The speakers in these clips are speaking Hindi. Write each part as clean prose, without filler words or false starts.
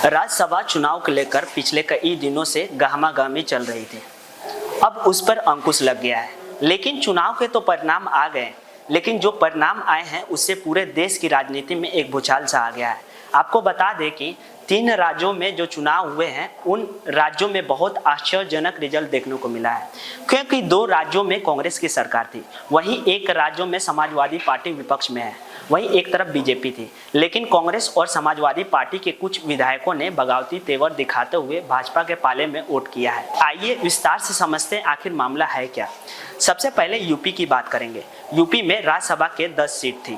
राज्यसभा चुनाव को लेकर पिछले कई दिनों से गहमागहमी चल रही थी। अब उस पर अंकुश लग गया है। लेकिन चुनाव के तो परिणाम आ गए, लेकिन जो परिणाम आए हैं उससे पूरे देश की राजनीति में एक भूचाल सा आ गया है। आपको बता दें कि 3 राज्यों में जो चुनाव हुए हैं उन राज्यों में बहुत आश्चर्यजनक रिजल्ट देखने को मिला है, क्योंकि 2 राज्यों में कांग्रेस की सरकार थी, वहीं 1 राज्यों में समाजवादी पार्टी विपक्ष में है, वहीं एक तरफ बीजेपी थी। लेकिन कांग्रेस और समाजवादी पार्टी के कुछ विधायकों ने बगावती तेवर दिखाते हुए भाजपा के पाले में वोट किया है। आइए विस्तार से समझते हैं आखिर मामला है क्या। सबसे पहले यूपी की बात करेंगे। यूपी में राज्यसभा के 10 सीट थी,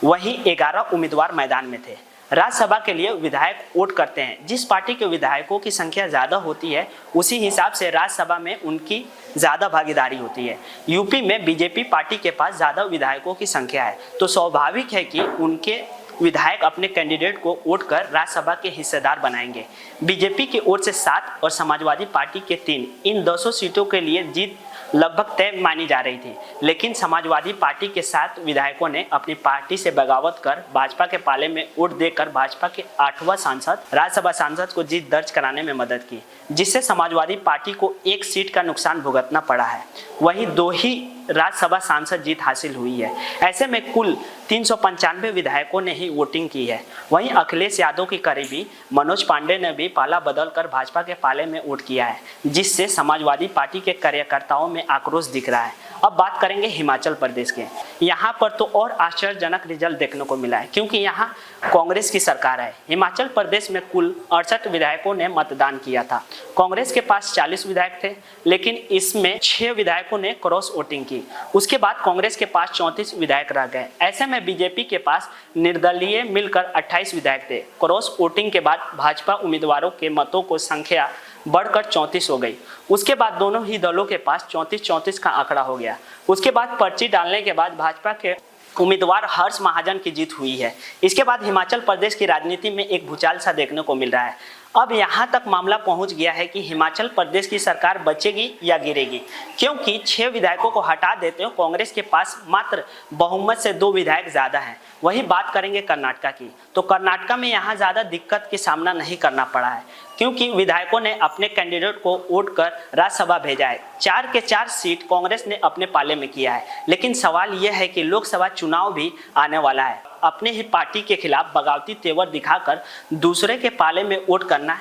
वहीं 11 उम्मीदवार मैदान में थे। राज्यसभा के लिए विधायक वोट करते हैं, जिस पार्टी के विधायकों की संख्या ज़्यादा होती है उसी हिसाब से राज्यसभा में उनकी ज़्यादा भागीदारी होती है। यूपी में बीजेपी पार्टी के पास ज़्यादा विधायकों की संख्या है, तो स्वाभाविक है कि उनके विधायक अपने कैंडिडेट को वोट कर राज्यसभा के हिस्सेदार बनाएंगे। बीजेपी की ओर से 7 और समाजवादी पार्टी के 3, इन 200 सीटों के लिए जीत लगभग तय मानी जा रही थी। लेकिन समाजवादी पार्टी के 7 विधायकों ने अपनी पार्टी से बगावत कर भाजपा के पाले में वोट देकर भाजपा के 8वां सांसद राज्यसभा सांसद को जीत दर्ज कराने में मदद की, जिससे समाजवादी पार्टी को 1 सीट का नुकसान भुगतना पड़ा है। वहीं 2 ही राज्यसभा सांसद जीत हासिल हुई है। ऐसे में कुल 395 विधायकों ने ही वोटिंग की है। वहीं अखिलेश यादव की करीबी मनोज पांडे ने भी पाला बदलकर भाजपा के पाले में वोट किया है, जिससे समाजवादी पार्टी के कार्यकर्ताओं में आक्रोश दिख रहा है। अब बात करेंगे हिमाचल प्रदेश के। यहाँ पर तो और आश्चर्यजनक रिजल्ट देखने को मिला है, क्योंकि यहाँ कांग्रेस की सरकार है। हिमाचल प्रदेश में कुल 68 विधायकों ने मतदान किया था। कांग्रेस के पास 40 विधायक थे, लेकिन इसमें 6 विधायकों ने क्रॉस वोटिंग की। उसके बाद कांग्रेस के पास 34 विधायक रह गए। ऐसे में बीजेपी के पास निर्दलीय मिलकर 28 विधायक थे। क्रॉस वोटिंग के बाद भाजपा उम्मीदवारों के मतों को संख्या बढ़कर 34 हो गई। उसके बाद दोनों ही दलों के पास 34-34 का आंकड़ा हो गया। उसके बाद पर्ची डालने के बाद भाजपा के उम्मीदवार हर्ष महाजन की जीत हुई है। इसके बाद हिमाचल प्रदेश की राजनीति में एक भूचाल सा देखने को मिल रहा है। अब यहाँ तक मामला पहुँच गया है कि हिमाचल प्रदेश की सरकार बचेगी या गिरेगी, क्योंकि 6 विधायकों को हटा देते हो कांग्रेस के पास मात्र बहुमत से 2 विधायक ज़्यादा हैं। वही बात करेंगे कर्नाटका की, तो कर्नाटका में यहाँ ज़्यादा दिक्कत की सामना नहीं करना पड़ा है, क्योंकि विधायकों ने अपने कैंडिडेट को वोट कर राज्यसभा भेजा है। 4 के 4 सीट कांग्रेस ने अपने पाले में किया है। लेकिन सवाल यह है कि लोकसभा चुनाव भी आने वाला है। अपने ही पार्टी के खिलाफ बगावती तेवर दिखाकर दूसरे के पाले में वोट करना,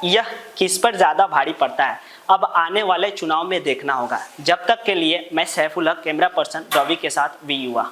यह किस पर ज़्यादा भारी पड़ता है, अब आने वाले चुनाव में देखना होगा। जब तक के लिए मैं सैफुल हक, कैमरा पर्सन रवि के साथ वी युवा।